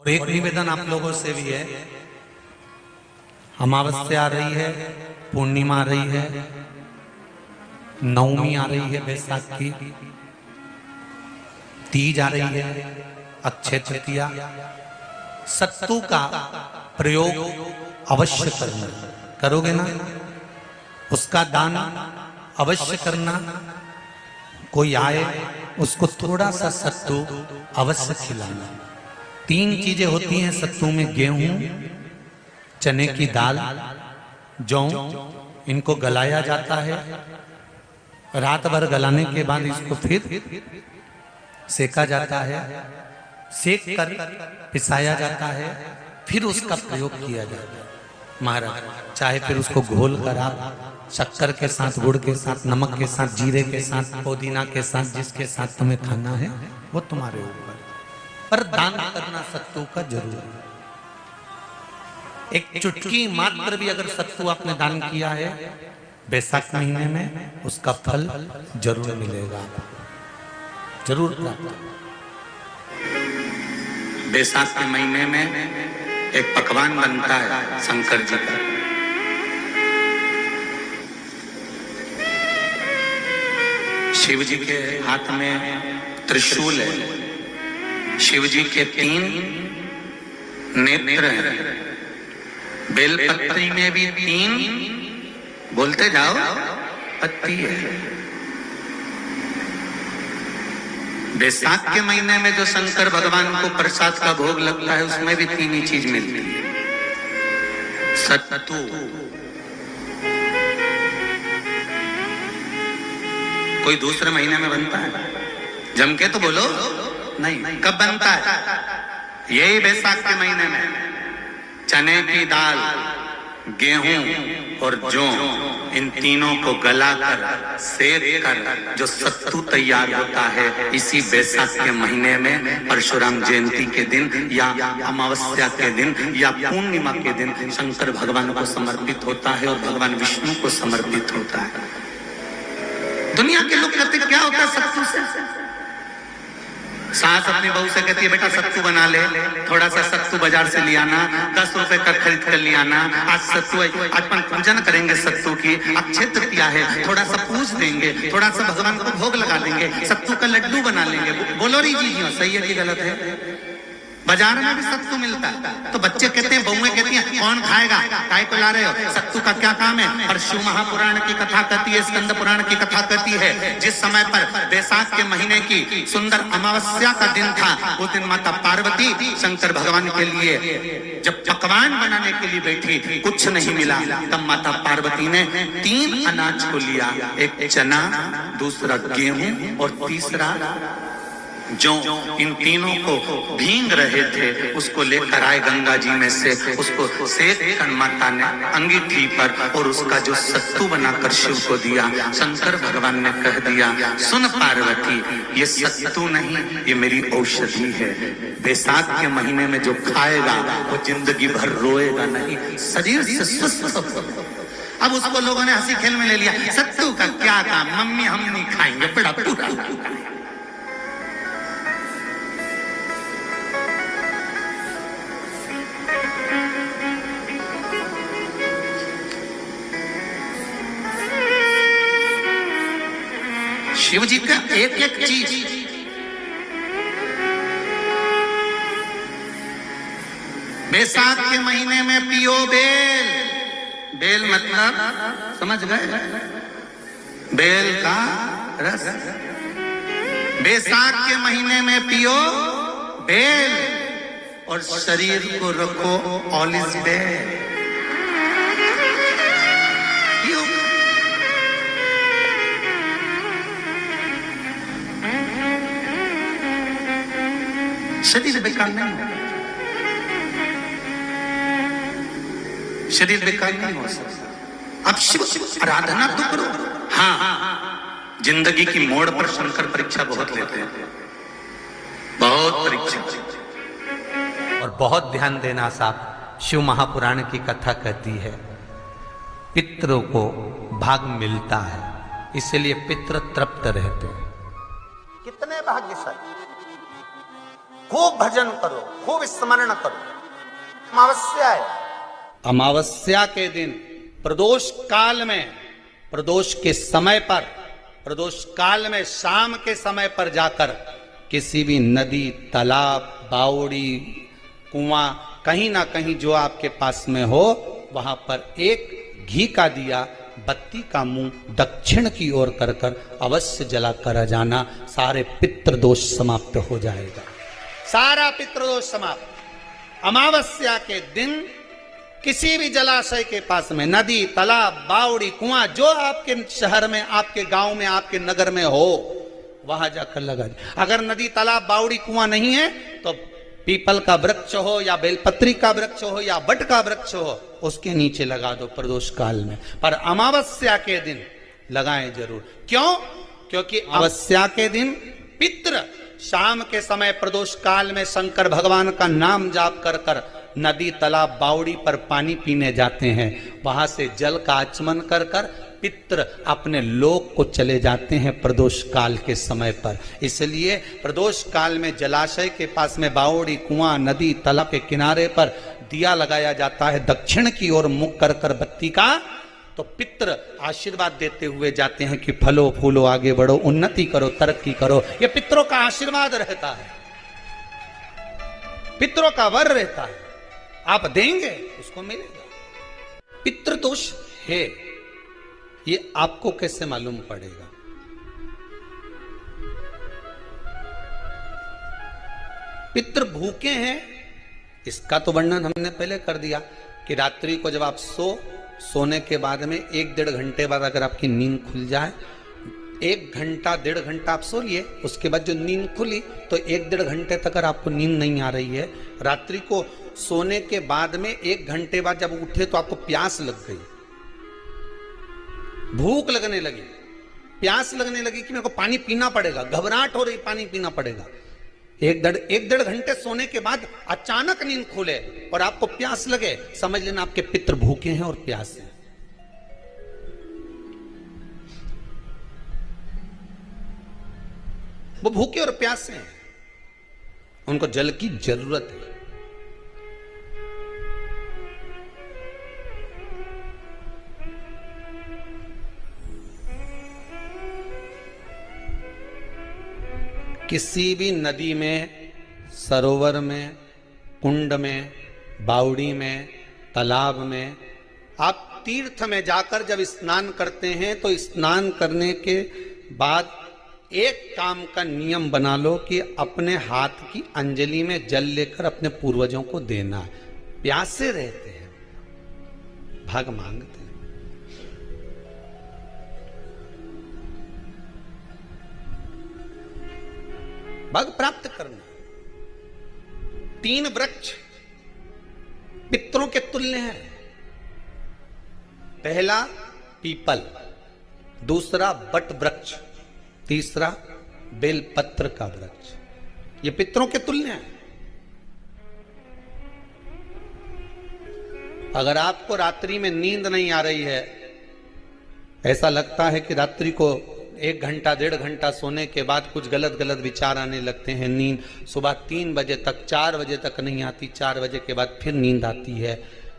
और एक निवेदन आप लोगों से भी है, अमावस्या आ रही है, पूर्णिमा आ रही है, नवमी आ रही है, बैसाख की तीज आ रही है, अक्षय तृतीया। सत्तू का प्रयोग अवश्य करना, करोगे ना? उसका दान अवश्य करना। कोई आए उसको थोड़ा सा सत्तू अवश्य खिलाना। 3 चीजें होती हैं सत्तू में, गेहूं, चने की दाल, जौ, इनको गलाया जाता है। रात भर गलाने के बाद इसको फिर सेका जाता है, सेक कर पिसाया जाता है, फिर उसका प्रयोग किया जाता है। महाराज चाहे फिर उसको घोल कर आप शक्कर के साथ, गुड़ के साथ, नमक के साथ, जीरे के साथ, पुदीना के साथ, जिसके साथ तुम्हें खाना है वो तुम्हारे ऊपर, पर दान करना सत्तू का जरूर है। एक चुटकी मात्र भी अगर सत्तू आपने दान किया है बैसाख महीने में, उसका फल जरूर मिलेगा, जरूर प्राप्त। बैसाख के महीने में एक पकवान बनता है शंकर जी का, शिव जी के हाथ में त्रिशूल है, शिव जी के 3 नेत्र हैं, बेलपत्री में भी 3, बोलते जाओ, पत्ती है। बैसाख के महीने में जो शंकर भगवान को प्रसाद का भोग लगता है उसमें भी 3 ही चीज मिलती है, सत्तू, कोई दूसरे महीने में बनता है? जम के तो बोलो नहीं। कब बनता है? यही बैसाख के महीने में। चने की दाल, गेहूं और जौ, इन तीनों को गलाकर सेक कर जो सत्तू तैयार होता है, इसी बैसाख के महीने में परशुराम जयंती के दिन या अमावस्या के दिन या पूर्णिमा के दिन शंकर भगवान को समर्पित होता है और भगवान विष्णु को समर्पित होता है। दुनिया के लोग कहते क्या होता है सत्तू से? सास अपनी बहू से कहती है बेटा सत्तू बना ले, थोड़ा सा सत्तू बाजार से ले आना, 10 रुपए का खरीद कर ले आना, आज सत्तू, आज अपन पूजन करेंगे सत्तू की, अक्षय तृतीया है, थोड़ा सा पूज देंगे, थोड़ा सा भगवान को भोग लगा देंगे, सत्तू का लड्डू बना लेंगे। बोलो री जी, सही है कि गलत है? बाजार में भी सत्तू मिलता है, तो बच्चे कहते हैं, बहुएं कहती हैं कौन खाएगा, काय को ला रहे हो, सत्तू का क्या काम है? और शिव महापुराण की कथा कहती है, स्कंद पुराण की कथा कहती है, जिस समय पर बैसाख के महीने की सुंदर अमावस्या का दिन था, उस दिन माता पार्वती शंकर भगवान के लिए जब पकवान बनाने के लिए बैठी, कुछ नहीं मिला, तब माता पार्वती ने 3 अनाज को लिया, एक चना, दूसरा गेहूं और तीसरा जो, इन तीनों को भींग रहे थे, उसको लेकर आए गंगा जी में से, उसको सेक कर माता ने अंगीठी पर और उसका जो सत्तू बनाकर शिव को दिया। शंकर भगवान ने कह दिया, सुन पार्वती, ये सत्तू नहीं, ये मेरी औषधि है। बैसाख के महीने में जो खाएगा वो जिंदगी भर रोएगा नहीं, शरीर से स्वस्थ होगा। अब उसको लोगों ने हंसी खेल में ले लिया, सत्तू का क्या काम, मम्मी हम नहीं खाएंगे, बड़ा पूरा। शिव जी का एक एक चीज, बैसाख के महीने में पियो बेल, बेल मतलब समझ गए, बेल का रस। बैसाख के महीने में पियो बेल और शरीर को रखो ऑलिव बेल। शरीर बेकार नहीं हो, शरीर बेकार नहीं हो सकता। अब शिव आराधना तो करो। हाँ, जिंदगी की मोड़ पर शंकर परीक्षा बहुत लेते हैं, बहुत परीक्षा। और बहुत ध्यान देना साहब, शिव महापुराण की कथा कहती है पितरों को भाग मिलता है, इसलिए पितृ तृप्त रहते हैं। कितने भाग्यशाली खूब भजन करो, खूब स्मरण करो। अमावस्या है, अमावस्या के दिन प्रदोष काल में, प्रदोष के समय पर, प्रदोष काल में शाम के समय पर जाकर किसी भी नदी, तालाब, बावड़ी, कुआं, कहीं ना कहीं जो आपके पास में हो, वहां पर एक घी का दिया, बत्ती का मुंह दक्षिण की ओर कर कर अवश्य जला कर जाना। सारे पितृदोष समाप्त हो जाएगा, सारा पितृदोष समाप्त। अमावस्या के दिन किसी भी जलाशय के पास में, नदी, तालाब, बावड़ी, कुआं, जो आपके शहर में, आपके गांव में, आपके नगर में हो, वहां जाकर लगा दे। अगर नदी, तालाब, बावड़ी, कुआं नहीं है तो पीपल का वृक्ष हो या बेलपत्री का वृक्ष हो या बट का वृक्ष हो, उसके नीचे लगा दो प्रदोष काल में। पर अमावस्या के दिन लगाएं जरूर। क्यों? क्योंकि अमावस्या के दिन पितृ शाम के समय प्रदोष काल में शंकर भगवान का नाम जाप कर कर नदी, तालाब, बावड़ी पर पानी पीने जाते हैं। वहां से जल का आचमन कर कर पितृ अपने लोक को चले जाते हैं प्रदोष काल के समय पर। इसलिए प्रदोष काल में जलाशय के पास में, बावड़ी, कुआं, नदी, तालाब के किनारे पर दिया लगाया जाता है दक्षिण की ओर मुख कर कर बत्ती का। तो पितृ आशीर्वाद देते हुए जाते हैं कि फलो फूलो, आगे बढ़ो, उन्नति करो, तरक्की करो। ये पितरों का आशीर्वाद रहता है, पितरों का वर रहता है। आप देंगे उसको मिलेगा। पितृदोष है, ये आपको कैसे मालूम पड़ेगा? पितृ भूखे हैं, इसका तो वर्णन हमने पहले कर दिया कि रात्रि को जब आप सोने के बाद में 1-1.5 घंटे बाद अगर आपकी नींद खुल जाए, 1 घंटा 1.5 घंटा आप सो लिए, उसके बाद जो नींद खुली तो 1-1.5 घंटे तक अगर आपको नींद नहीं आ रही है, रात्रि को सोने के बाद में 1 घंटे बाद जब उठे तो आपको प्यास लग गई, भूख लगने लगी, प्यास लगने लगी कि मेरे को पानी पीना पड़ेगा, घबराहट हो रही, पानी पीना पड़ेगा। 1-1.5 घंटे सोने के बाद अचानक नींद खुले और आपको प्यास लगे, समझ लेना आपके पितृ भूखे हैं और प्यास है। वो भूखे और प्यासे हैं, उनको जल की जरूरत है। किसी भी नदी में, सरोवर में, कुंड में, बावड़ी में, तालाब में, आप तीर्थ में जाकर जब स्नान करते हैं तो स्नान करने के बाद एक काम का नियम बना लो कि अपने हाथ की अंजलि में जल लेकर अपने पूर्वजों को देना है। प्यासे रहते हैं, भाग मांगते हैं। भाग प्राप्त करना। 3 वृक्ष पितरों के तुल्य हैं। पहला पीपल, दूसरा बट वृक्ष, तीसरा बेलपत्र का वृक्ष। ये पितरों के तुल्य हैं। अगर आपको रात्रि में नींद नहीं आ रही है, ऐसा लगता है कि रात्रि को 1 घंटा 1.5 घंटा सोने के बाद कुछ गलत गलत विचार आने लगते हैं, नींद सुबह 3 बजे तक, 4 बजे तक नहीं आती, 4 बजे के बाद फिर नींद आती है,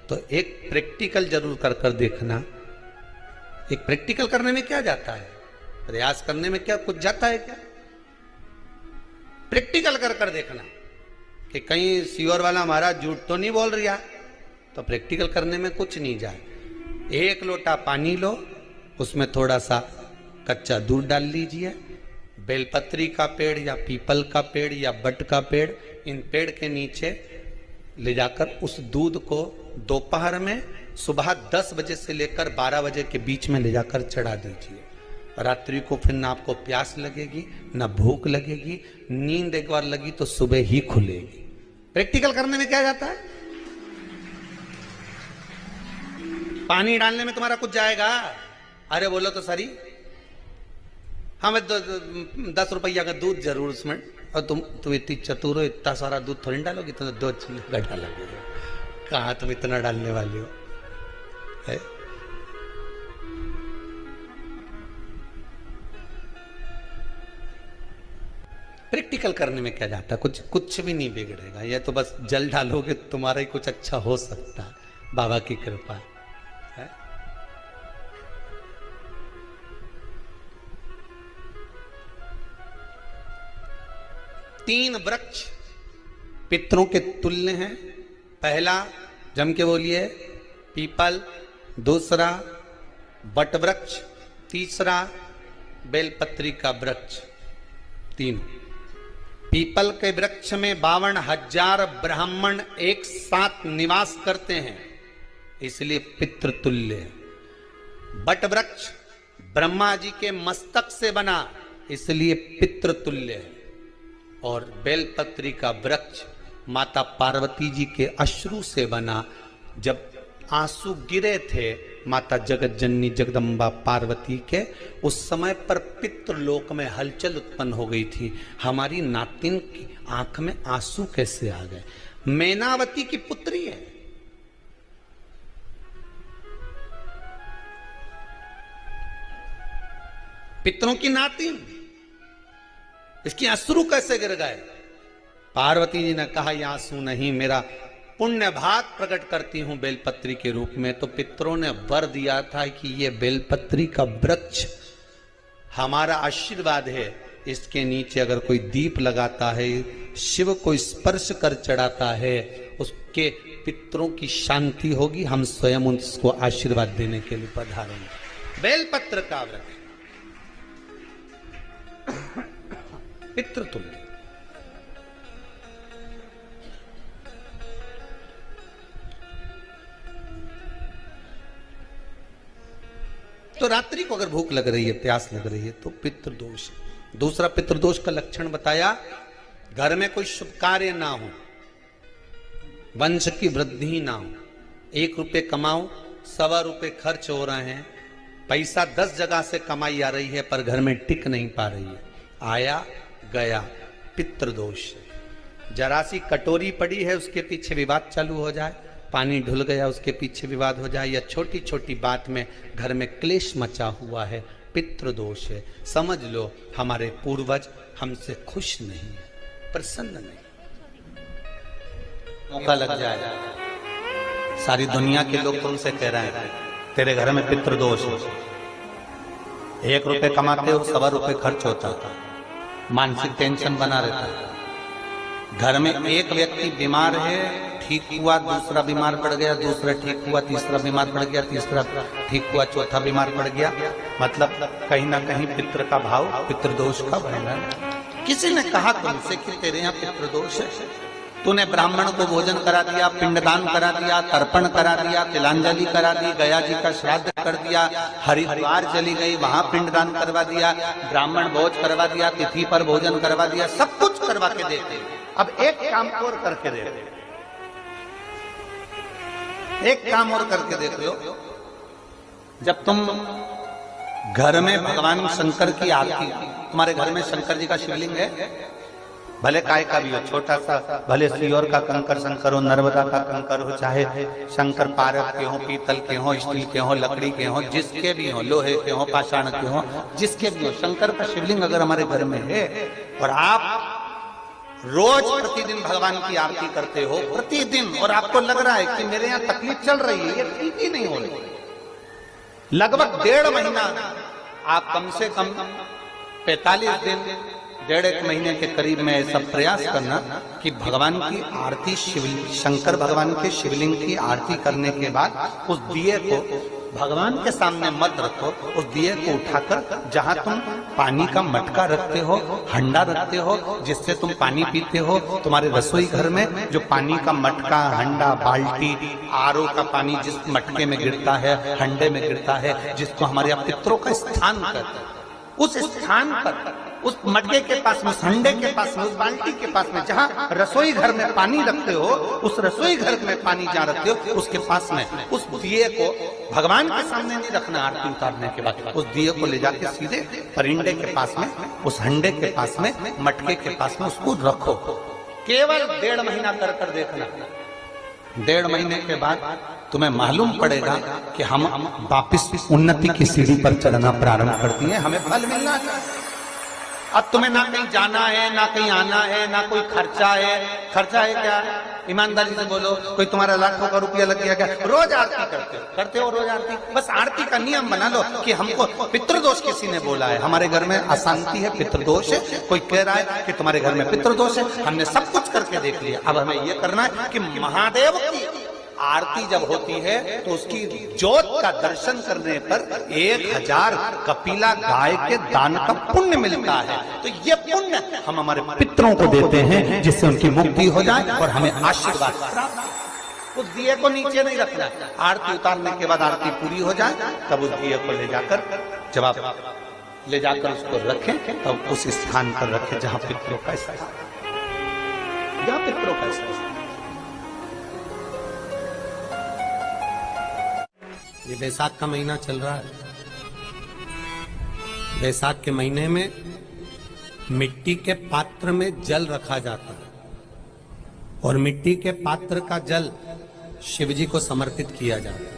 तो एक प्रैक्टिकल जरूर कर कर देखना। एक प्रैक्टिकल करने में क्या जाता है? प्रयास करने में क्या कुछ जाता है क्या? प्रैक्टिकल कर कर देखना कि कहीं सीओर वाला महाराज झूठ तो नहीं बोल रहा, तो प्रैक्टिकल करने में कुछ नहीं जाए। 1 लोटा पानी लो, उसमें थोड़ा सा कच्चा दूध डाल लीजिए, बेलपत्री का पेड़ या पीपल का पेड़ या बट का पेड़, इन पेड़ के नीचे ले जाकर उस दूध को दोपहर में सुबह 10 बजे से लेकर 12 बजे के बीच में ले जाकर चढ़ा दीजिए। रात्रि को फिर ना आपको प्यास लगेगी, ना भूख लगेगी, नींद एक बार लगी तो सुबह ही खुलेगी। प्रैक्टिकल करने में क्या जाता है? पानी डालने में तुम्हारा कुछ जाएगा? अरे बोलो तो सरी, हमें 10 रुपया का दूध जरूर उसमें, और तुम इतनी चतुर हो, इतना सारा दूध थोड़ी डालोगी, तो 2 चिल्ला डालोगे। कहाँ तुम इतना डालने वाले हो है? प्रैक्टिकल करने में क्या जाता, कुछ भी नहीं बिगड़ेगा। ये तो बस जल डालोगे तुम्हारा ही कुछ अच्छा हो सकता है, बाबा की कृपा है। तीन वृक्ष पितरों के तुल्य हैं। पहला जम के बोलिए पीपल, दूसरा बट वृक्ष, तीसरा बेलपत्री का वृक्ष। तीन पीपल के वृक्ष में 52,000 ब्राह्मण एक साथ निवास करते हैं, इसलिए पितृतुल्य है। बट वृक्ष ब्रह्मा जी के मस्तक से बना, इसलिए पितृतुल्य है। और बेलपत्री का वृक्ष माता पार्वती जी के अश्रु से बना। जब आंसू गिरे थे माता जगत जननी जगदम्बा पार्वती के, उस समय पर पितृलोक में हलचल उत्पन्न हो गई थी। हमारी नातिन की आंख में आंसू कैसे आ गए? मैनावती की पुत्री है, पितरों की नातिन, इसकी अश्रु कैसे गिर गए? पार्वती जी ने कहा ये आंसू नहीं, मेरा पुण्य भाग प्रकट करती हूं बेलपत्री के रूप में। तो पितरों ने वर दिया था कि ये बेलपत्री का वृक्ष हमारा आशीर्वाद है, इसके नीचे अगर कोई दीप लगाता है, शिव को स्पर्श कर चढ़ाता है, उसके पितरों की शांति होगी। हम स्वयं उसको आशीर्वाद देने के लिए पधारेंगे। बेलपत्र का वृक्ष पितृतुल्य। तो रात्रि को अगर भूख लग रही है, प्यास लग रही है, तो पितृदोष। दूसरा पितृदोष का लक्षण बताया, घर में कोई शुभ कार्य ना हो, वंश की वृद्धि ना हो। 1 रुपये कमाओ, 1.25 रुपये खर्च हो रहे हैं, पैसा 10 जगह से कमाई आ रही है पर घर में टिक नहीं पा रही है, आया गया, पितृदोष। जरा सी कटोरी पड़ी है, उसके पीछे विवाद चालू हो जाए, पानी ढुल गया, उसके पीछे विवाद हो जाए, या छोटी छोटी बात में घर में क्लेश मचा हुआ है, पितृदोष है। समझ लो हमारे पूर्वज हमसे खुश नहीं है, प्रसन्न नहीं। मौका लग जाए, सारी दुनिया के लोग तुमसे कह रहे हैं तेरे घर में पितृदोष है, 1 रुपये कमाते हो, 1.25 रुपये खर्च होता है, मानसिक टेंशन बना रहता है। घर में एक व्यक्ति बीमार है, ठीक हुआ, दूसरा बीमार पड़ गया, दूसरा ठीक हुआ, तीसरा बीमार पड़ गया, तीसरा ठीक हुआ, चौथा बीमार पड़ गया। मतलब कहीं ना कहीं पितृ का भाव, पितृदोष का वर्णन। किसी ने कहा तुमसे कि तेरे यहाँ पितृदोष है, तूने ब्राह्मण को भोजन करा दिया, पिंडदान करा दिया, तर्पण करा दिया, तिलांजलि करा दी, गया जी का श्राद्ध कर दिया, हरिद्वार चली गई, वहां पिंडदान करवा दिया, ब्राह्मण भोज करवा दिया, तिथि पर भोजन करवा दिया, सब कुछ करवा के देते। अब एक काम और करके देते, एक काम और करके देख लो। जब तुम घर में भगवान शंकर की आरती, तुम्हारे घर में शंकर जी का शिवलिंग है, भले काय का भी हो, छोटा सा, भले सियोर का कंकर शंकर हो, नर्मदा का कंकर हो, चाहे शंकर पारद के हो, पीतल के हो, स्टील के हो, लकड़ी के हो, जिसके भी हो, लोहे के हो, पाषाण के हो, जिसके भी हो, शंकर का शिवलिंग अगर हमारे घर में है और आप रोज प्रतिदिन भगवान की आरती करते हो, प्रतिदिन, और आपको लग रहा है कि मेरे यहाँ तकलीफ चल रही है, ये ठीक ही नहीं हो रही, लगभग 1.5 महीना आप कम से कम 45 दिन, 1.5 महीने के करीब में ऐसा प्रयास करना कि भगवान की आरती, शंकर भगवान के शिवलिंग की आरती करने के बाद उस दिए को भगवान के सामने मत रखो, उस दिए को उठाकर जहां तुम पानी का मटका रखते हो, हंडा रखते हो, जिससे तुम पानी पीते हो, तुम्हारे रसोई घर में जो पानी का मटका, हंडा, बाल्टी, आरओ का पानी जिस मटके में गिरता है, हंडे में गिरता है, जिसको हमारे यहाँ पितरों का स्थान कहते हैं, उस स्थान पर, उस मटके के पास में, उस हंडे के पास में, उस बाल्टी के पास में, जहां रसोई घर में पानी रखते हो, उस रसोई घर में पानी जहां रखते हो, उसके पास में उस दिए को भगवान के सामने नहीं रखना। आरती उतारने के बाद उस दिए को ले जाके सीधे परिंडे के पास में, उस हंडे के पास में, मटके के पास में उसको रखो। केवल 1.5 महीना कर देखना। 1.5 महीने के बाद तुम्हें मालूम पड़ेगा कि हम वापिस उन्नति की सीढ़ी पर चलना प्रारंभ करती हैं, हमें फल मिलना चाहिए। अब तुम्हें ना कहीं जाना है, ना कहीं आना है, ना कोई खर्चा है। खर्चा है क्या? ईमानदारी से बोलो, कोई तुम्हारा लाखों का रुपया लग गया क्या? रोज आरती करते हो रोज आरती। बस आरती का नियम बना लो कि हमको पितृदोष किसी ने बोला है, हमारे घर में अशांति है, पितृदोष है, कोई कह रहा है कि तुम्हारे घर में पितृदोष है। हमने सब कुछ करके देख लिया, अब हमें ये करना है कि महादेव की आरती जब होती है तो उसकी ज्योत का दर्शन करने पर 1000 कपिला गाय के दान का पुण्य मिलता है। तो ये पुण्य हम हमारे पितरों को देते हैं, जिससे उनकी मुक्ति हो जाए और हमें आशीर्वाद प्राप्त। उस दिए को नीचे नहीं रखना, आरती उतारने के बाद आरती पूरी हो जाए तब उस दिए को ले जाकर, जब आप ले जाकर उसको रखें तब उस स्थान पर रखें जहां पितरों का स्थान, जहां पितरों का स्थान। ये बैसाख का महीना चल रहा है। बैसाख के महीने में मिट्टी के पात्र में जल रखा जाता है और मिट्टी के पात्र का जल शिव जी को समर्पित किया जाता है।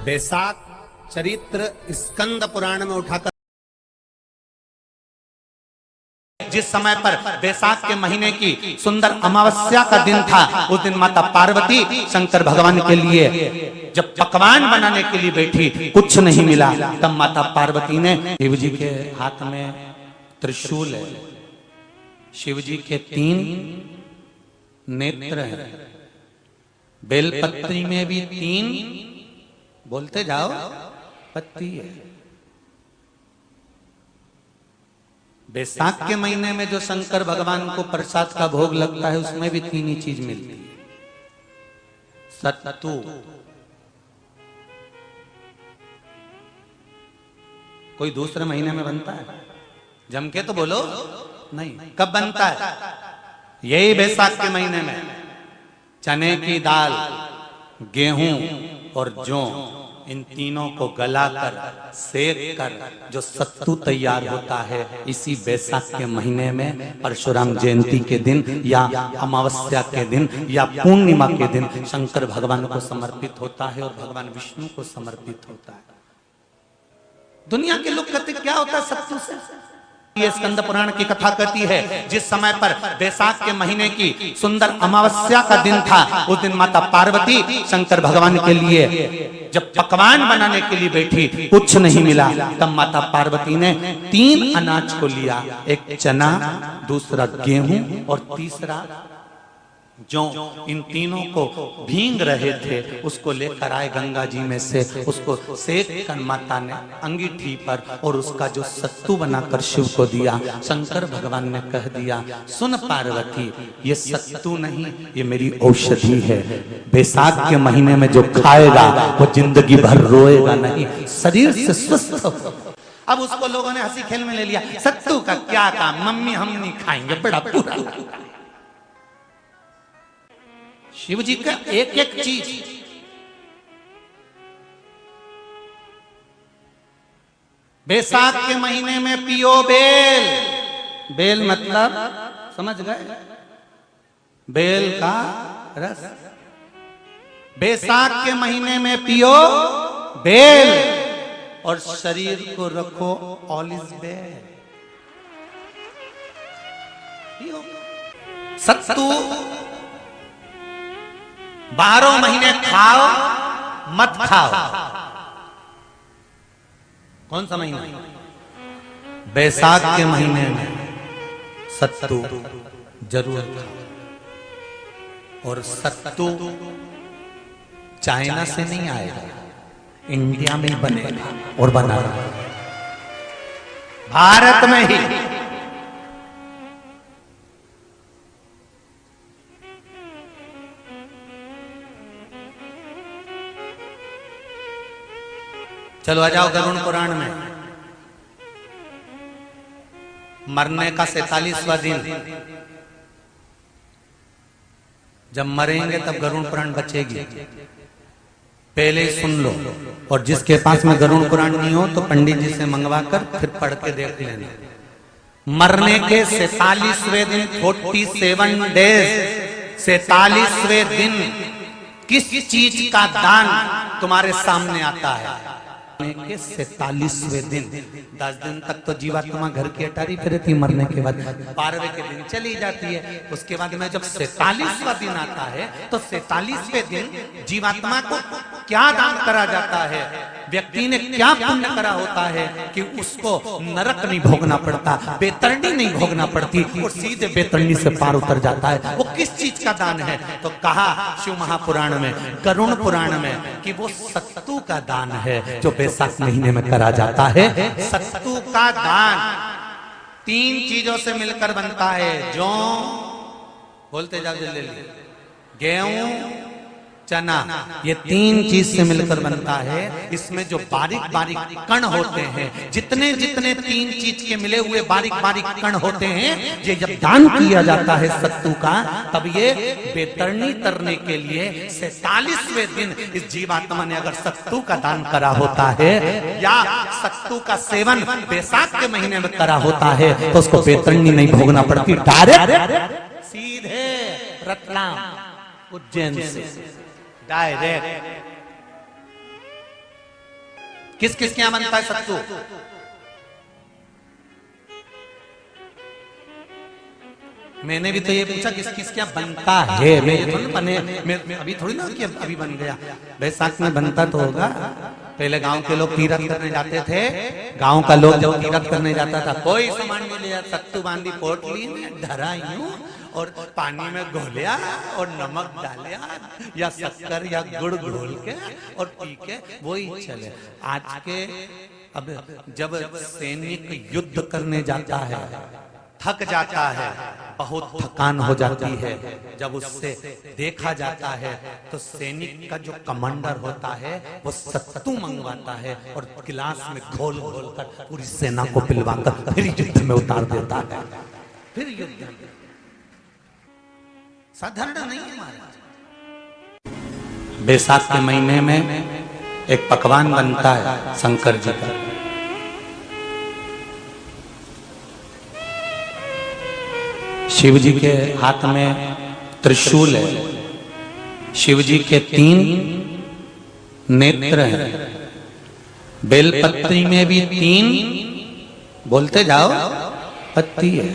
बैसाख चरित्र स्कंद पुराण में उठाकर, जिस समय पर बैसाख के महीने की सुंदर अमावस्या का दिन था, उस दिन माता पार्वती शंकर भगवान के लिए जब पकवान बनाने के लिए बैठी, कुछ नहीं मिला, तब माता पार्वती ने, शिव जी के हाथ में त्रिशूल है, शिव जी के 3 नेत्र हैं, बेलपत्री में भी 3, बोलते जाओ, पत्ती है। बैसाख के महीने में जो शंकर भगवान को प्रसाद का भोग लगता है उसमें भी 3 ही चीज मिलती है। सत्तू, कोई दूसरे महीने में बनता है? जम के तो बोलो नहीं। कब बनता है? यही बैसाख के महीने में। चने की दाल, गेहूं और जौ, इन तीनों को गलाकर सेक कर जो सत्तू तैयार होता है, इसी बैसाख के महीने में परशुराम जयंती के दिन या अमावस्या के दिन या पूर्णिमा के दिन शंकर भगवान को समर्पित होता है और भगवान विष्णु को समर्पित होता है। दुनिया के लोग कहते क्या होता है सत्तू से? ये स्कंद पुराण की कथा कहती है, जिस समय पर बैसाख के महीने की सुंदर अमावस्या का दिन था, उस दिन माता पार्वती शंकर भगवान के लिए जब पकवान बनाने के लिए बैठी, कुछ नहीं मिला, तब माता पार्वती ने 3 अनाज को लिया, एक चना, दूसरा गेहूं और तीसरा जौ। इन तीनों को भींग रहे थे, उसको लेकर आए गंगा जी में से, उसको सेक कर माता ने अंगीठी पर और उसका जो सत्तू बनाकर शिव को दिया। शंकर भगवान ने कह दिया, सुन पार्वती, ये सत्तू नहीं, ये मेरी औषधि है। बैसाख के महीने में जो खाएगा वो जिंदगी भर रोएगा नहीं, शरीर से स्वस्थ हो। अब उसको लोगों ने हंसी खेल में ले लिया, सत्तू का क्या काम, मम्मी हम नहीं खाएंगे, बड़ा पूरा। शिव जी का एक एक चीज, बैसाख के महीने में पियो बेल। बेल मतलब समझ गए? बेल का रस। बैसाख के महीने में पियो बेल और शरीर को रखो ऑलिव बेल। सत्तू 12 महीने खाओ मत खाओ। कौन सा महीना? बैसाख के महीने में सत्तू जरूर खाओ। और सत्तू चाइना से नहीं आएगा, इंडिया में बनेगा और बना रहा भारत में ही। चलो आ जाओ गरुड़ पुराण में। मरने का 47वां दिन, जब मरेंगे तब गरुड़ पुराण बचेगी, पहले ही सुन लो। और जिसके पास में गरुड़ पुराण नहीं हो तो पंडित जी से मंगवा कर फिर पढ़ के देख लेना। मरने के 47वें दिन, 47 डेज, 47वें दिन किस चीज का दान तुम्हारे सामने आता है? के 47वें दिन, 10 दिन तक तो जीवात्मा घर की अटारी फिर थी, मरने के बाद 12वें के दिन चली जाती है। उसके बाद में जब 47वां दिन आता है तो 47वें दिन जीवात्मा को क्या दान करा जाता है, व्यक्ति ने क्या पुण्य करा होता है कि उसको नरक नहीं भोगना पड़ता, बेतरणी नहीं भोगना पड़ती और सीधे बेतरणी से पार उतर जाता है। वो किस चीज का दान है? तो कहा शिव महापुराण में, गरुण पुराण में कि वो सत्तू का दान है जो बैसाख महीने में करा जाता है। सत्तू का दान 3 चीजों से मिलकर बनता है। जौ, बोलते जाओ जल्दी, गेहूं, चना, ये 3 चीज से मिलकर बनता है। इसमें जो बारीक बारीक कण होते हैं, जितने जितने 3 चीज के मिले हुए बारीक बारीक कण होते हैं, ये जब दान किया जाता है सत्तू का, तब ये बेतरणी तरने के लिए 47वें दिन इस जीवात्मा ने अगर सत्तू का दान करा होता है या सत्तू का सेवन बैसाख के महीने में करा होता है तो उसको बेतरणी नहीं भोगना पड़ती, डायरेक्ट सीधे रतलाम उज्जैन से डायरेक्ट। किस किस क्या बनता है सत्तू? मैंने भी तो ये पूछा किस किस क्या बनता है। मैं ये थोड़ी बने, मैं अभी थोड़ी ना कि अभी बन गया। बैसाख में बनता तो होगा। पहले गांव के लोग तीरथ करने जाते थे। गांव का लोग जब तीरथ करने जाता था, कोई सामान नहीं लिया, सत्तू बांधी पोटली में धरा यूं और पानी में घोलिया और नमक डालिया या शक्कर या गुड़ घोल के और पी के वही चले। आज के अब जब सैनिक युद्ध करने जाता है, थक जाता है, बहुत थकान हो जाती है, जब उससे देखा जाता है तो सैनिक का जो कमांडर होता है वो सत्तू मंगवाता है और गिलास में घोल घोल कर पूरी सेना को पिलवाकर फिर युद्ध में उतार देता है। फिर युद्ध साधारण नहीं है महाराज। बैसाख के महीने में एक पकवान बनता है शंकर जी का। शिव जी के हाथ में त्रिशूल है, शिव जी के 3 नेत्र हैं, बेलपत्री में भी 3, बोलते जाओ, पत्ती है।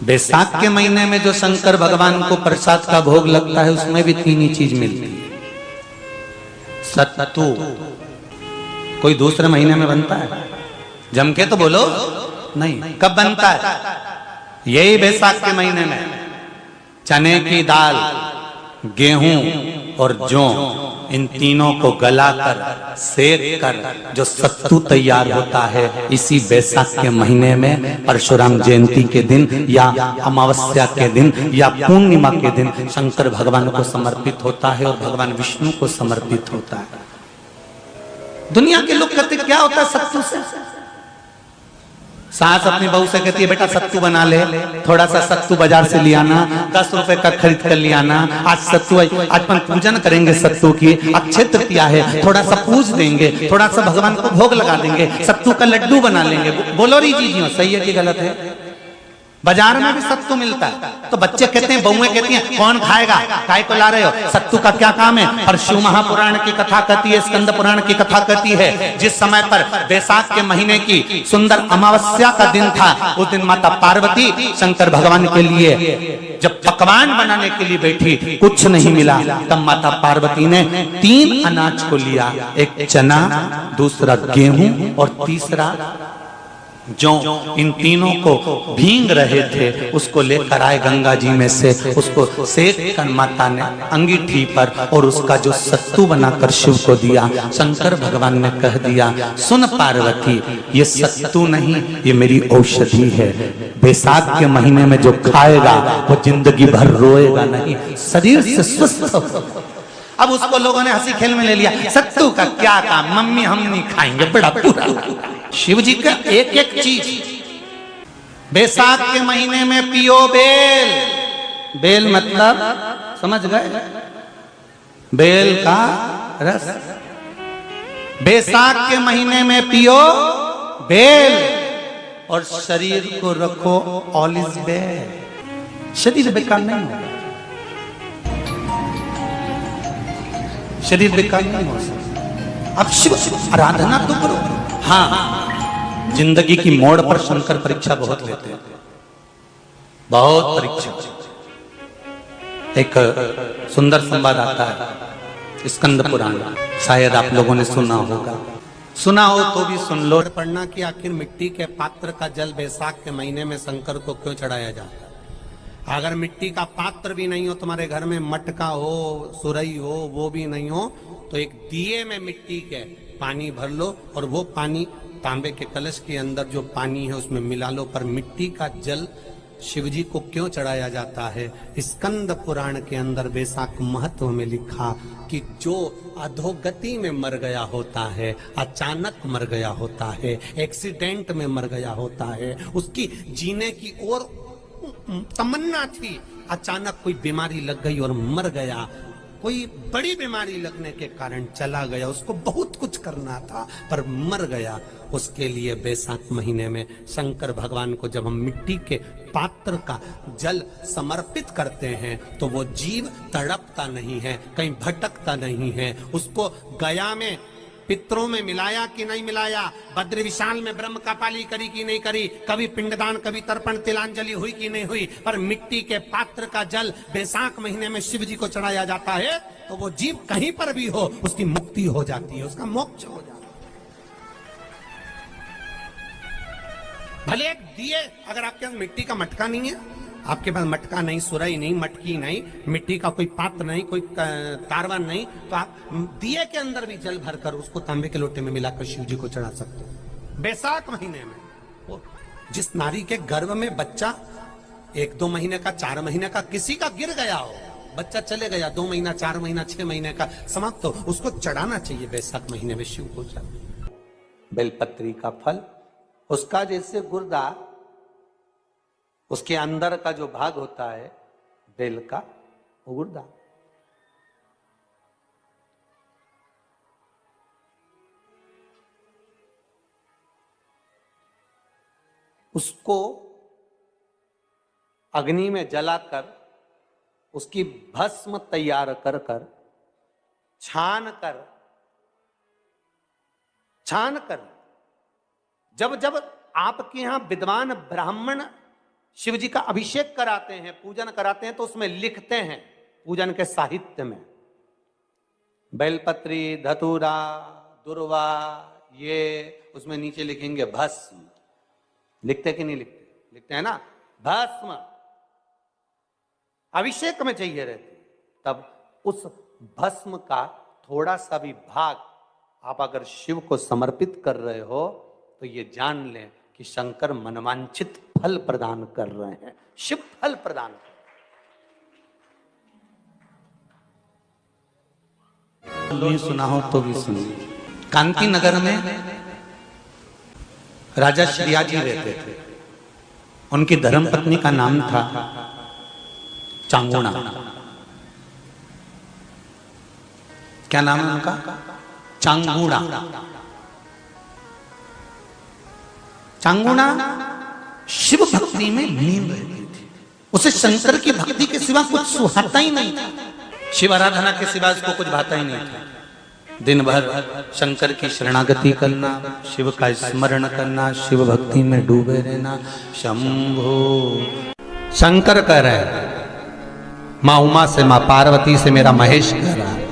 बैसाख के महीने में जो शंकर भगवान को प्रसाद का भोग लगता है उसमें भी 3 ही चीज मिलती है। सत्तू कोई दूसरे महीने में बनता है? जम के तो बोलो नहीं। कब बनता है? यही बैसाख के महीने में। चने की दाल, गेहूं और जौ, इन तीनों को गलाकर सेक कर जो सत्तू तैयार होता है, इसी बैसाख के महीने में परशुराम जयंती के दिन या अमावस्या के दिन या पूर्णिमा के दिन शंकर भगवान को समर्पित होता है और भगवान विष्णु को समर्पित होता है। दुनिया के लोग कहते क्या होता है सत्तू से? सास अपनी बहू से कहती है बेटा सत्तू बना ले, थोड़ा सा सत्तू बाजार से ले आना, 10 रुपए का खरीद कर ले आना। आज सत्तू, आज अपन पूजन करेंगे सत्तू की, अक्षय तृतीया है, थोड़ा सा पूज देंगे, थोड़ा सा भगवान को भोग लगा देंगे, सत्तू का लड्डू बना लेंगे। बोलो री जी सही है कि गलत है? बाजार में भी सत्तू मिलता है तो बच्चे कहते हैं, बहुएं कहती हैं कौन खाएगा, काय को ला रहे हो, सत्तू का क्या काम है? और शिव महापुराण की कथा कहती है, स्कंद पुराण की कथा कहती है, जिस समय पर बैसाख के महीने की सुंदर अमावस्या का दिन था, उस दिन माता पार्वती शंकर भगवान के लिए जब पकवान बनाने के लिए बैठी, कुछ नहीं मिला, तब माता पार्वती ने 3 अनाज को लिया, एक चना, दूसरा गेहूं और तीसरा जो इन तीनों को भींग रहे थे उसको लेकर आए गंगा जी में से, उसको सेक कर माता ने अंगीठी पर और उसका जो सत्तू बनाकर शिव को दिया। शंकर भगवान ने कह दिया, सुन पार्वती, ये सत्तू नहीं, ये मेरी औषधि है। बैसाख के महीने में जो खाएगा वो जिंदगी भर रोएगा नहीं, शरीर से स्वस्थ हो। अब उसको लोगों ने हंसी खेल में ले लिया, सत्तू का क्या काम, मम्मी हम नहीं खाएंगे, बड़ा पूरा। शिव जी का एक एक चीज बैसाख के महीने में पियो बेल। बेल मतलब समझ गए? बेल का रस। बैसाख के महीने में पियो बेल और शरीर को रखो ऑलिव बेल। शरीर बेकार नहीं होगा। शरीर बेकार नहीं हो सकता। अब शिव आराधना तो करो। हाँ, जिंदगी की मोड़ पर शंकर परीक्षा बहुत लेते हैं, बहुत परीक्षा। एक सुंदर संवाद आता है स्कंद पुराण, शायद आप लोगों ने सुना होगा, सुना हो तो भी सुन लो। पढ़ना कि आखिर मिट्टी के पात्र का जल बैसाख के महीने में शंकर को क्यों चढ़ाया जाता है। अगर मिट्टी का पात्र भी नहीं हो, तुम्हारे घर में मटका हो, सुरई हो, वो भी नहीं हो, तो एक दिए में मिट्टी के पानी भर लो और वो पानी तांबे के कलश के अंदर जो पानी है उसमें मिला लो। पर मिट्टी का जल शिवजी को क्यों चढ़ाया जाता है? स्कंद पुराण के अंदर बैसाख महत्व में लिखा कि जो अधोगति में मर गया होता है, अचानक मर गया होता है, एक्सीडेंट में मर गया होता है, उसकी जीने की और तमन्ना थी, अचानक कोई बीमारी लग गई और मर गया, कोई बड़ी बीमारी लगने के कारण चला गया, उसको बहुत कुछ करना था पर मर गया, उसके लिए बैसाख महीने में शंकर भगवान को जब हम मिट्टी के पात्र का जल समर्पित करते हैं तो वो जीव तड़पता नहीं है, कहीं भटकता नहीं है। उसको गया में पितरों में मिलाया कि नहीं मिलाया, बद्र विशाल में ब्रह्म कपाली करी कि नहीं करी, कभी पिंडदान, कभी तर्पण तिलांजलि हुई कि नहीं हुई, पर मिट्टी के पात्र का जल बैसाख महीने में शिव जी को चढ़ाया जाता है तो वो जीव कहीं पर भी हो उसकी मुक्ति हो जाती है, उसका मोक्ष हो जाता है। भले दिए, अगर आपके पास मिट्टी का मटका नहीं है, आपके पास मटका नहीं, सुराई नहीं, मटकी नहीं, मिट्टी का कोई पात्र नहीं, कोई कारवान नहीं, तो आप दिए के अंदर भी जल भरकर उसको तांबे के लोटे में मिलाकर शिव जी को चढ़ा सकते हो। बैसाख महीने में वो जिस नारी के गर्भ में बच्चा 1-2 महीने का, 4 महीने का किसी का गिर गया हो, बच्चा चले गया 2 महीना, 4 महीना, 6 महीने का समाप्त हो, उसको चढ़ाना चाहिए बैसाख महीने में शिव को। बेलपत्री का फल, उसका जैसे गुर्दा, उसके अंदर का जो भाग होता है बेल का, वो गुर्दा। उसको अग्नि में जलाकर उसकी भस्म तैयार कर कर छान कर जब जब आपके यहां विद्वान ब्राह्मण शिव जी का अभिषेक कराते हैं, पूजन कराते हैं, तो उसमें लिखते हैं पूजन के साहित्य में बेलपत्री, धतूरा, दुर्वा, ये उसमें नीचे लिखेंगे भस्म। लिखते कि नहीं लिखते? लिखते हैं ना, भस्म अभिषेक में चाहिए रहती। तब उस भस्म का थोड़ा सा भी भाग आप अगर शिव को समर्पित कर रहे हो तो ये जान लें कि शंकर मनवांछित फल प्रदान कर रहे हैं, शिव फल प्रदान कर रहे हैं। नहीं सुना हो तो भी सुनिए। कांति नगर में राजा श्रियाजी रहते थे, उनकी धर्मपत्नी का नाम था चांगुणा। क्या नाम है उनका? चांगुणा। चांगुणा शिव भक्ति में लीन रहती थी, उसे शंकर की भक्ति के सिवा कुछ सुहाता ही नहीं था, शिव आराधना के सिवा उसको कुछ भाता ही नहीं था। दिन भर शंकर की शरणागति करना, शिव का स्मरण करना, शिव भक्ति में डूबे रहना। शंभो शंकर कह रहे, माँ उमा से, माँ पार्वती से मेरा महेश कह रहा है,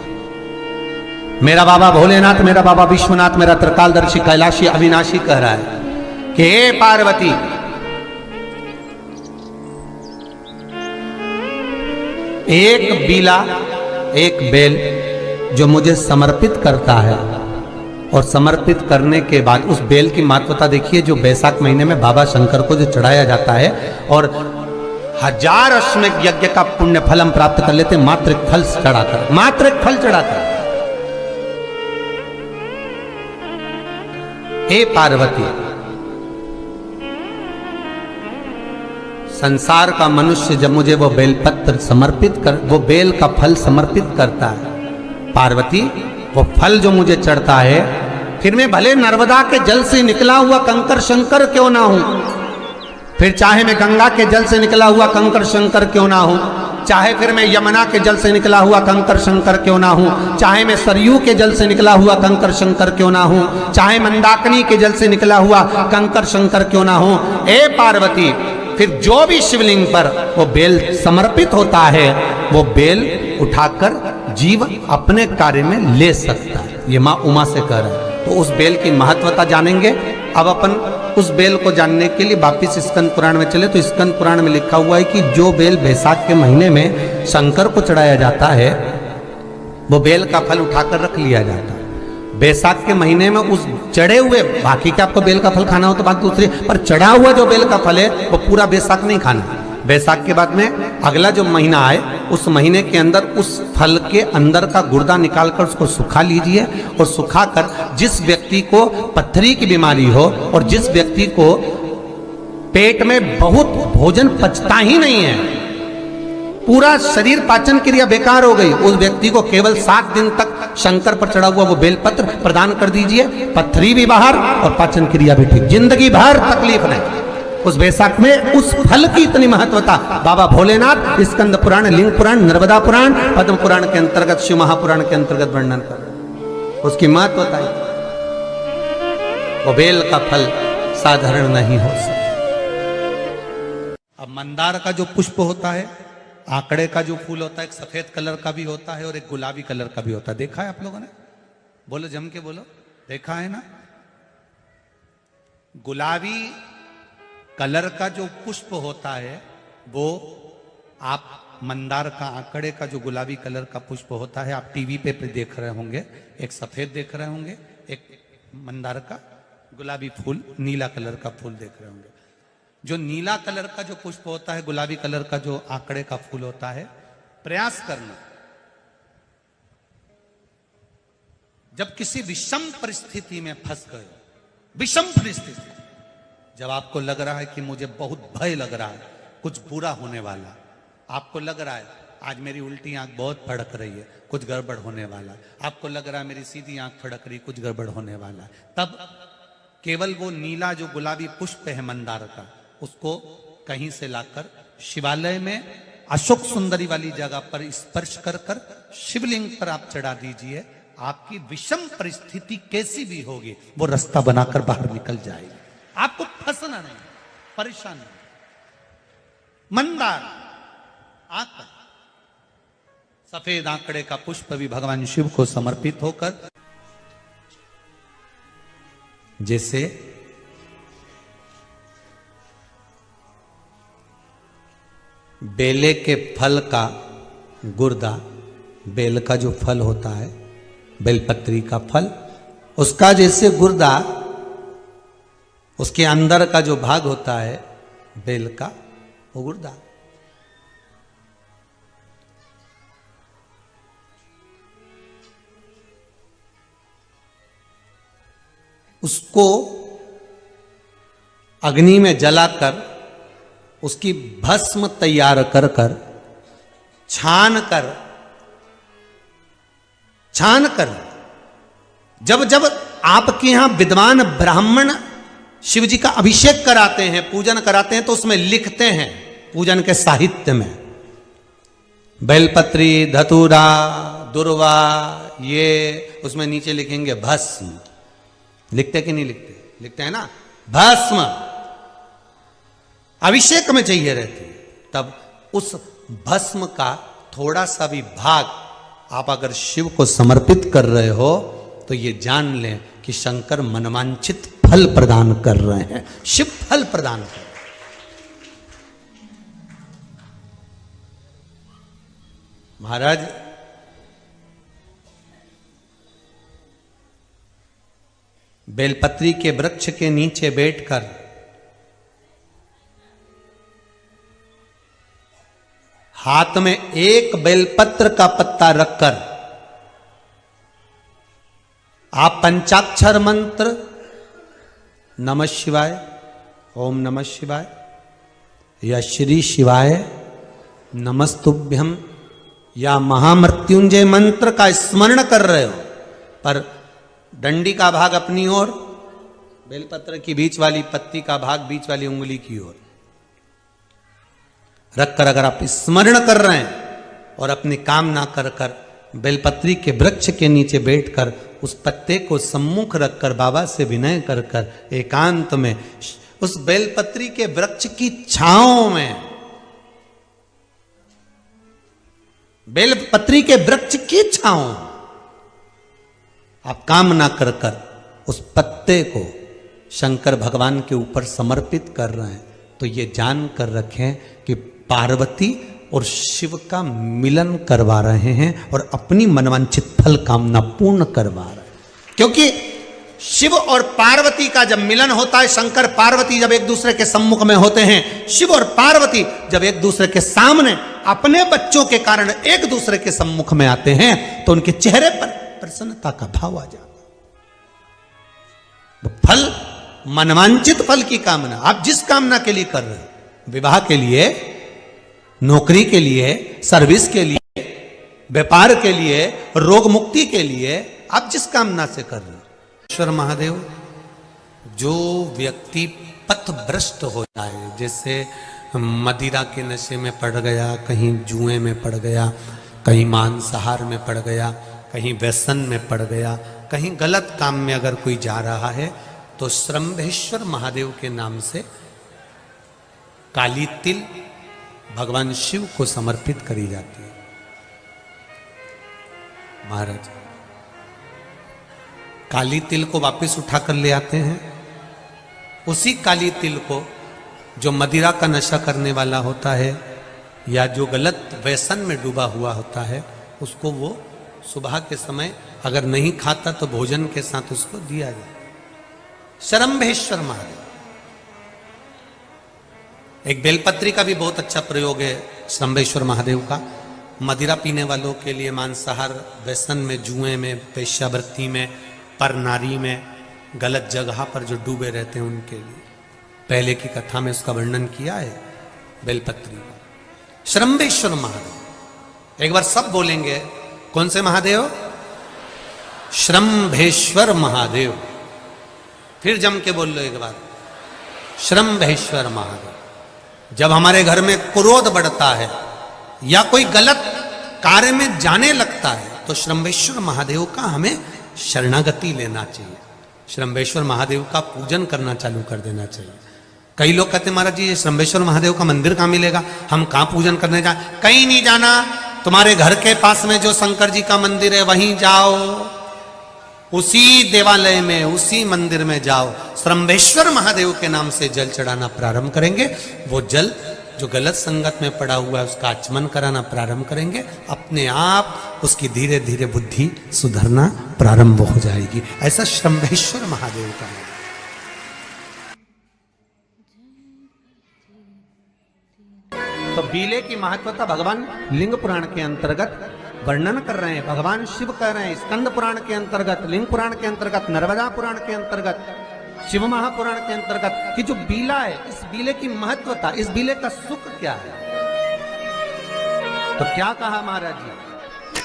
मेरा बाबा भोलेनाथ, मेरा बाबा विश्वनाथ, मेरा त्रिकालदर्शी कैलाशी अविनाशी कह रहा है कि हे पार्वती, एक बीला, एक बेल जो मुझे समर्पित करता है, और समर्पित करने के बाद उस बेल की महत्वता देखिए, जो बैसाख महीने में बाबा शंकर को जो चढ़ाया जाता है, और 1000 अश्वमेध यज्ञ का पुण्य फल हम प्राप्त कर लेते मात्र एक फल चढ़ाकर, मात्र एक फल चढ़ाकर। हे पार्वती, संसार का मनुष्य जब मुझे वो बेलपत्र समर्पित कर, वो बेल का फल समर्पित करता है, पार्वती वो फल जो मुझे चढ़ता है, फिर मैं भले नर्मदा के जल से निकला हुआ कंकर शंकर क्यों ना हूं, फिर चाहे मैं गंगा के जल से निकला हुआ कंकर शंकर क्यों ना हूं, चाहे फिर मैं यमुना के जल से निकला हुआ कंकर शंकर क्यों ना हूं, चाहे मैं सरयू के जल से निकला हुआ कंकर शंकर क्यों ना हूं, चाहे मंदाकिनी के जल से निकला हुआ कंकर शंकर क्यों ना हूं, ए पार्वती फिर जो भी शिवलिंग पर वो बेल समर्पित होता है वो बेल उठाकर जीव अपने कार्य में ले सकता है। ये माँ उमा से कह रहा है। तो उस बेल की महत्वता जानेंगे। अब अपन उस बेल को जानने के लिए वापिस स्कंद पुराण में चले तो स्कंद पुराण में लिखा हुआ है कि जो बेल बैसाख के महीने में शंकर को चढ़ाया जाता है वो बेल का फल उठाकर रख लिया जाता है। बैसाख के महीने में उस चढ़े हुए, बाकी के आपको बेल का फल खाना हो तो बात दूसरी, पर चढ़ा हुआ जो बेल का फल है वो पूरा बैसाख नहीं खाना। बैसाख के बाद में अगला जो महीना आए उस महीने के अंदर उस फल के अंदर का गुर्दा निकालकर उसको सुखा लीजिए और सुखाकर जिस व्यक्ति को पथरी की बीमारी हो और जिस व्यक्ति को पेट में बहुत भोजन पचता ही नहीं है, पूरा शरीर पाचन क्रिया बेकार हो गई, उस व्यक्ति को केवल 7 दिन तक शंकर पर चढ़ा हुआ वो बेलपत्र प्रदान कर दीजिए। पथरी भी बाहर और पाचन क्रिया भी ठीक, जिंदगी भर तकलीफ नहीं। उस बैसाख में उस फल की इतनी महत्वता बाबा भोलेनाथ स्कंद पुराण, लिंग पुराण, नर्मदा पुराण, पद्म पुराण के अंतर्गत, शिव महापुराण के अंतर्गत वर्णन कर उसकी महत्वता है। वो बेल का फल साधारण नहीं हो सकता। अब मंदार का जो पुष्प होता है, आंकड़े का जो फूल होता है, एक सफेद कलर का भी होता है और एक गुलाबी कलर का भी होता है। देखा है आप लोगों ने? बोलो, जम के बोलो, देखा है ना? गुलाबी कलर का जो पुष्प होता है वो आप मंदार का, आंकड़े का जो गुलाबी कलर का पुष्प होता है आप टीवी पे देख रहे होंगे। एक सफेद देख रहे होंगे, एक मंदार का गुलाबी फूल, नीला कलर का फूल देख रहे होंगे। जो नीला कलर का जो पुष्प होता है, गुलाबी कलर का जो आंकड़े का फूल होता है, प्रयास करना जब किसी विषम परिस्थिति में फंस गए, विषम परिस्थिति, जब आपको लग रहा है कि मुझे बहुत भय लग रहा है, कुछ बुरा होने वाला, आपको लग रहा है आज मेरी उल्टी आंख बहुत फड़क रही है, कुछ गड़बड़ होने वाला, आपको लग रहा है मेरी सीधी आंख फड़क रही, कुछ गड़बड़ होने वाला है, तब केवल वो नीला जो गुलाबी पुष्प है मंदार का, उसको कहीं से लाकर शिवालय में अशोक सुंदरी वाली जगह पर स्पर्श कर कर शिवलिंग पर आप चढ़ा दीजिए। आपकी विषम परिस्थिति कैसी भी होगी वो रास्ता बनाकर बाहर निकल जाएगी। आपको फंसना नहीं, परेशान नहीं। मंदार आंकड़ा, सफेद आंकड़े का पुष्प भी भगवान शिव को समर्पित होकर, जैसे बेले के फल का गुर्दा, बेल का जो फल होता है, बेलपत्री का फल, उसका जैसे गुर्दा, उसके अंदर का जो भाग होता है बेल का, वो गुर्दा, उसको अग्नि में जलाकर उसकी भस्म तैयार कर कर छान कर जब जब आपके यहां विद्वान ब्राह्मण शिव जी का अभिषेक कराते हैं, पूजन कराते हैं, तो उसमें लिखते हैं पूजन के साहित्य में बेलपत्री, धतूरा, दुर्वा, ये उसमें नीचे लिखेंगे भस्म। लिखते कि नहीं लिखते? लिखते हैं ना, भस्म अभिषेक में चाहिए रहती है। तब उस भस्म का थोड़ा सा भी भाग आप अगर शिव को समर्पित कर रहे हो तो ये जान लें कि शंकर मनवांछित फल प्रदान कर रहे हैं, शिव फल प्रदान कर रहे हैं। महाराज, बेलपत्री के वृक्ष के नीचे बैठकर हाथ में एक बेलपत्र का पत्ता रखकर आप पंचाक्षर मंत्र नमः शिवाय, ओम नमः शिवाय या श्री शिवाय नमस्तुभ्यम या महामृत्युंजय मंत्र का स्मरण कर रहे हो, पर डंडी का भाग अपनी ओर, बेलपत्र की बीच वाली पत्ती का भाग बीच वाली उंगली की ओर रखकर अगर आप स्मरण कर रहे हैं और अपनी कामना कर कर बेलपत्री के वृक्ष के नीचे बैठकर उस पत्ते को सम्मुख रखकर बाबा से विनय कर कर एकांत में उस बेलपत्री के वृक्ष की छांव में, बेलपत्री के वृक्ष की छांव आप कामना कर कर उस पत्ते को शंकर भगवान के ऊपर समर्पित कर रहे हैं, तो ये जान कर रखें कि पार्वती और शिव का मिलन करवा रहे हैं और अपनी मनवांछित फल कामना पूर्ण करवा रहे हैं। क्योंकि शिव और पार्वती का जब मिलन होता है, शंकर पार्वती जब एक दूसरे के सम्मुख में होते हैं, शिव और पार्वती जब एक दूसरे के सामने अपने बच्चों के कारण एक दूसरे के सम्मुख में आते हैं, तो उनके चेहरे पर प्रसन्नता का भाव आ जाता है। फल, मनवांचित फल की कामना आप जिस कामना के लिए कर रहे हैं, विवाह के लिए, नौकरी के लिए, सर्विस के लिए, व्यापार के लिए, रोग मुक्ति के लिए, आप जिस कामना से कर रहे हैं, ईश्वर महादेव, जो व्यक्ति पथभ्रष्ट हो जाए, जैसे मदिरा के नशे में पड़ गया, कहीं जुए में पड़ गया, कहीं मांसाहार में पड़ गया, कहीं व्यसन में पड़ गया, कहीं गलत काम में अगर कोई जा रहा है, तो श्रंभेश्वर महादेव के नाम से काली तिल भगवान शिव को समर्पित करी जाती है। महाराज काली तिल को वापस उठा कर ले आते हैं। उसी काली तिल को जो मदिरा का नशा करने वाला होता है या जो गलत व्यसन में डूबा हुआ होता है, उसको वो सुबह के समय अगर नहीं खाता तो भोजन के साथ उसको दिया जाए। श्रंभेश्वर महादेव, एक बेलपत्री का भी बहुत अच्छा प्रयोग है श्रंभेश्वर महादेव का। मदिरा पीने वालों के लिए, मांसाहार, व्यसन में, जुए में, वेश्यावृत्ति में, पर नारी में, गलत जगह पर जो डूबे रहते हैं उनके लिए, पहले की कथा में उसका वर्णन किया है बेलपत्री का। श्रंभेश्वर महादेव, एक बार सब बोलेंगे, कौन से महादेव? श्रंभेश्वर महादेव। फिर जम के बोल लो एक बार, श्रंभेश्वर महादेव। जब हमारे घर में क्रोध बढ़ता है या कोई गलत कार्य में जाने लगता है, तो श्रंभेश्वर महादेव का हमें शरणागति लेना चाहिए, श्रंभेश्वर महादेव का पूजन करना चालू कर देना चाहिए। कई लोग कहते महाराज जी, ये श्रंभेश्वर महादेव का मंदिर कहाँ मिलेगा, हम कहाँ पूजन करने जाए? कहीं नहीं जाना, तुम्हारे घर के पास में जो शंकर जी का मंदिर है वहीं जाओ, उसी देवालय में, उसी मंदिर में जाओ, श्रंभेश्वर महादेव के नाम से जल चढ़ाना प्रारंभ करेंगे। वो जल जो गलत संगत में पड़ा हुआ है उसका आचमन कराना प्रारंभ करेंगे, अपने आप उसकी धीरे धीरे बुद्धि सुधरना प्रारंभ हो जाएगी। ऐसा श्रंभेश्वर महादेव का है। तो बीले की महत्वता भगवान लिंग पुराण के अंतर्गत वर्णन कर रहे हैं, भगवान शिव कह रहे हैं। स्कंद पुराण के अंतर्गत, लिंग पुराण के अंतर्गत, नर्मदा पुराण के अंतर्गत, शिव महापुराण के अंतर्गत कि जो बीला है, इस बीले की महत्वता, इस बीले का सुख क्या है। तो क्या कहा महाराज जी?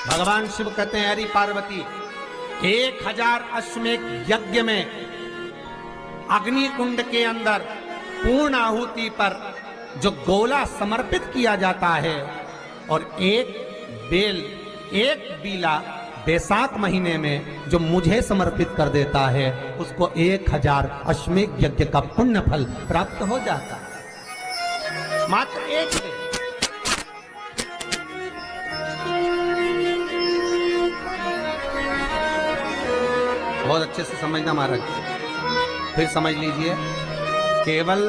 भगवान शिव कहते हैं, अरे पार्वती, 1000 अश्वमेध यज्ञ में अग्नि कुंड के अंदर पूर्ण आहुति पर जो गोला समर्पित किया जाता है, और एक बेल, एक बीला बैसाख महीने में जो मुझे समर्पित कर देता है, उसको 1000 अश्वमेध यज्ञ का पुण्य फल प्राप्त हो जाता है। मात्र एक बेल। बहुत अच्छे से समझना महाराज, फिर समझ लीजिए। केवल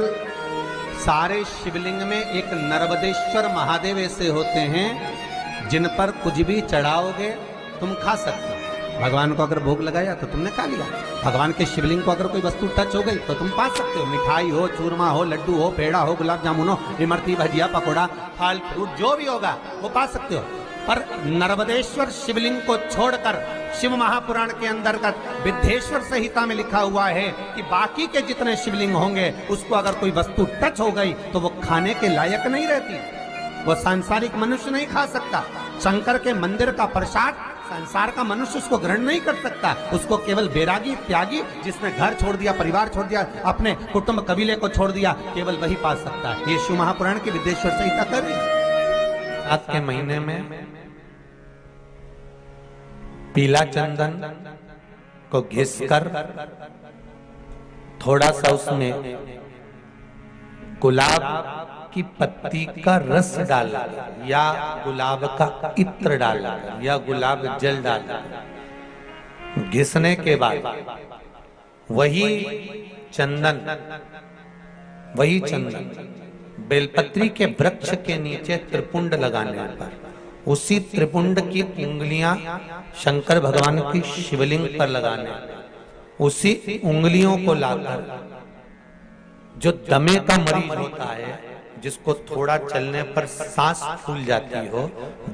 सारे शिवलिंग में एक नर्मदेश्वर महादेव ऐसे होते हैं जिन पर कुछ भी चढ़ाओगे तुम खा सकते हो। भगवान को अगर भोग लगाया तो तुमने खा लिया। भगवान के शिवलिंग को अगर कोई वस्तु टच हो गई तो तुम पा सकते हो। मिठाई हो, चूरमा हो, लड्डू हो, पेड़ा हो, गुलाब जामुन हो, इमरती, भजिया, पकौड़ा, फल फ्रूट जो भी होगा वो पा सकते हो। पर नर्मदेश्वर शिवलिंग को छोड़कर शिव महापुराण के अंतर्गत विद्धेश्वर संहिता में लिखा हुआ है कि बाकी के जितने शिवलिंग होंगे उसको अगर कोई वस्तु टच हो गई तो वो खाने के लायक नहीं रहती, वो सांसारिक मनुष्य नहीं खा सकता। शंकर के मंदिर का प्रसाद संसार का मनुष्य उसको ग्रहण नहीं कर सकता। उसको केवल बैरागी त्यागी, जिसने घर छोड़ दिया, परिवार छोड़ दिया, अपने कुटुंब कबीले को छोड़ दिया, केवल वही पा सकता है। ये शिव महापुराण की विदेश्वर संहिता कर रही है। आज के महीने में पीला चंदन को घिसकर थोड़ा सा उसमें गुलाब की पत्ती का रस डाला या गुलाब का इत्र डाला या गुलाब जल डाला, घिसने के बाद वही चंदन बेलपत्री के वृक्ष के नीचे त्रिपुंड लगाने पर, उसी त्रिपुंड की उंगलियां शंकर भगवान की शिवलिंग पर लगाने, उसी उंगलियों को लाकर जो दमे का मरीज होता है, जिसको थोड़ा चलने पर सांस फूल जाती हो,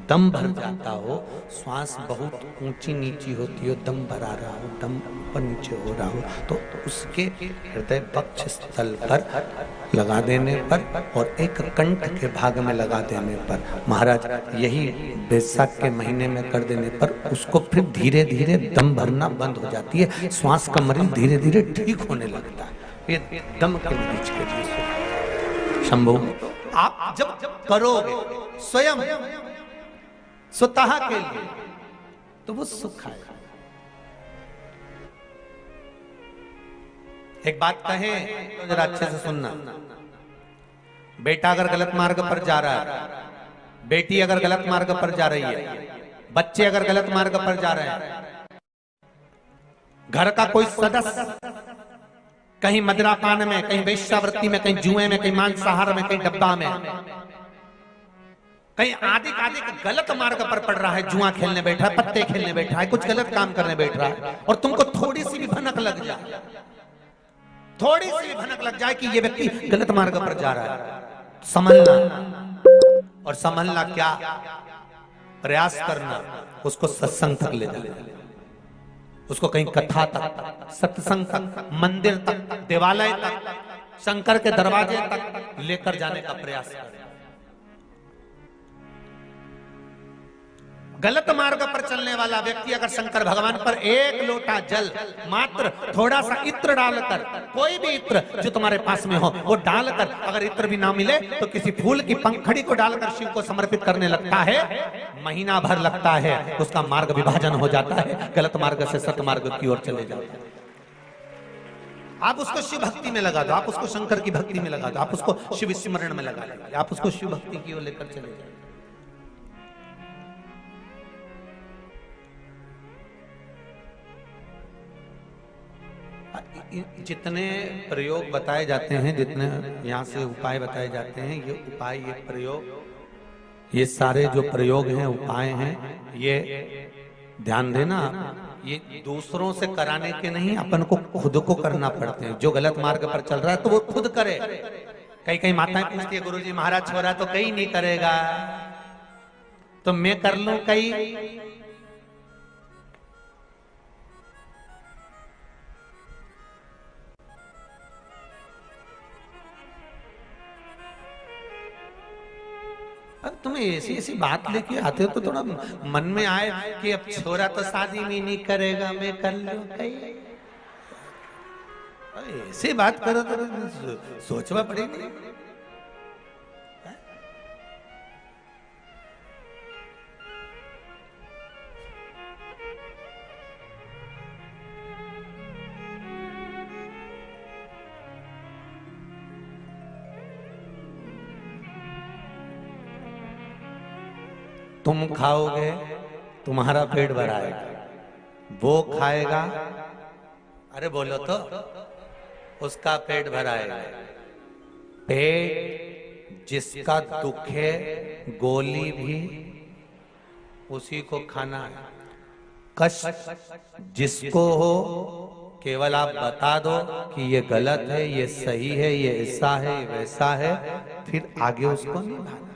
दम भर जाता हो, श्वास बहुत ऊंची नीची होती हो, दम भरा रहा हो, दम ऊपर नीचे हो रहा हो, तो उसके हृदय पक्ष स्थल पर लगा देने पर और एक कंठ के भाग में लगा देने पर, महाराज यही बैसाख के महीने में कर देने पर उसको फिर धीरे धीरे दम भरना बंद हो जाती है, श्वास का मरीज धीरे धीरे ठीक होने लगता है। ये दम के मरीज के लिए शंभु आप जब करोगे स्वयं स्वतः के लिए तो वो सुख आएगा। एक बात कहें तो जरा अच्छे से सुनना, बेटा अगर गलत मार्ग पर जा रहा है, बेटी अगर गलत मार्ग पर जा रही है, बच्चे अगर गलत मार्ग पर जा रहे हैं, घर का कोई सदस्य कहीं मदिरापान में, कहीं वेश्यावृत्ति में, कहीं जुए में, कहीं मांसाहार में, कहीं डब्बा में, कहीं आदि गलत मार्ग पर पड़ रहा है, जुआ खेलने बैठा है, पत्ते खेलने बैठा है, कुछ गलत काम करने बैठ रहा है, और तुमको थोड़ी सी भी भनक लग जाए, थोड़ी सी भी भनक लग जाए कि ये व्यक्ति गलत मार्ग पर जा रहा है, संभलना। और संभलना क्या? प्रयास करना, उसको सत्संग तक ले जाना, उसको कहीं कथा तक, सत्संग तक, मंदिर तक, देवालय तक, शंकर के दरवाजे तक लेकर जाने का प्रयास करें। गलत मार्ग पर चलने वाला व्यक्ति अगर शंकर भगवान पर एक लोटा जल, मात्र थोड़ा सा इत्र डालकर, कोई भी इत्र जो तुम्हारे पास में हो वो डालकर, अगर इत्र भी ना मिले तो किसी फूल की पंखड़ी को डालकर शिव को समर्पित करने लगता है, महीना भर लगता है, उसका मार्ग विभाजन हो जाता है, गलत मार्ग से सतमार्ग की ओर चले जाते हैं। आप उसको शिव भक्ति में लगा दो, आप उसको शंकर की भक्ति में लगा दो, आप उसको शिव स्मरण में लगा लीजिए, आप उसको शिव भक्ति की ओर लेकर चले जाए। जितने प्रयोग बताए जाते हैं, जितने यहाँ से उपाय बताए जाते हैं, ये उपाय, ये प्रयोग, ये सारे जो प्रयोग हैं, उपाय हैं, ये ध्यान देना, ये दूसरों से कराने के नहीं, अपन को खुद को करना पड़ते हैं। जो गलत मार्ग पर चल रहा है तो वो खुद करे। कई माताएं पूछती है, गुरुजी महाराज छोरा तो कहीं नहीं करेगा, तो मैं कर लूं कहीं? अब तुम्हें ऐसी बात लेके आते हो तो थोड़ा मन में आए कि अब छोरा तो शादी भी नहीं करेगा, मैं कर लूं कहीं। ऐसी बात करो तो सोचना पड़ेगा। तुम खाओगे तुम्हारा पेट भराएगा, वो खाएगा, अरे बोलो तो, उसका पेट भराएगा। पेट जिसका दुख है, गोली भी उसी को खाना है। कष्ट जिसको हो, केवल आप बता दो कि ये गलत है, ये सही है, ये ऐसा है, ये वैसा है, फिर आगे उसको निभाना।